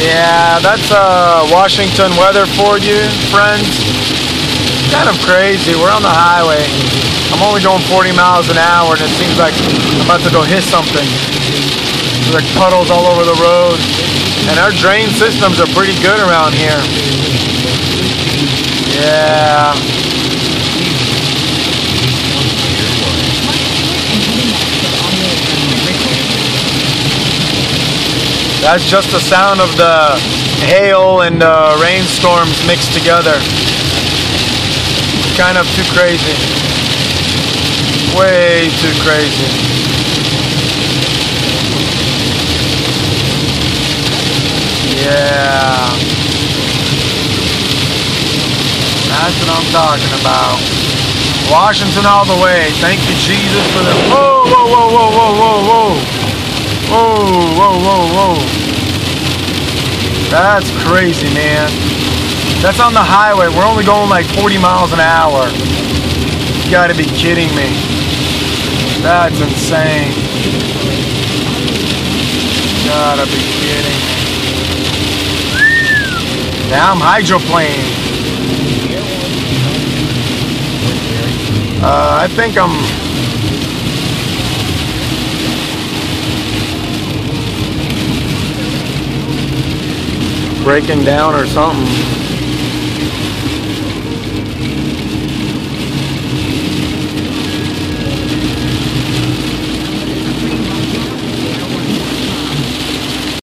Yeah, that's Washington weather for you, friends. Kind of crazy. We're on the highway. I'm only going 40 miles an hour, and it seems like I'm about to go hit something. There's like puddles all over the road. And our drain systems are pretty good around here. Yeah. That's just the sound of the hail and rainstorms mixed together. Kind of too crazy. Way too crazy. Yeah. That's what I'm talking about. Washington all the way. Thank you, Jesus, for the... Whoa, whoa, whoa, whoa, whoa, whoa, whoa. Whoa, whoa, whoa, whoa. That's crazy, man. That's on the highway. We're only going like 40 miles an hour. You gotta be kidding me. That's insane. Gotta be kidding me. Now I'm hydroplaning. I think I'm... breaking down or something.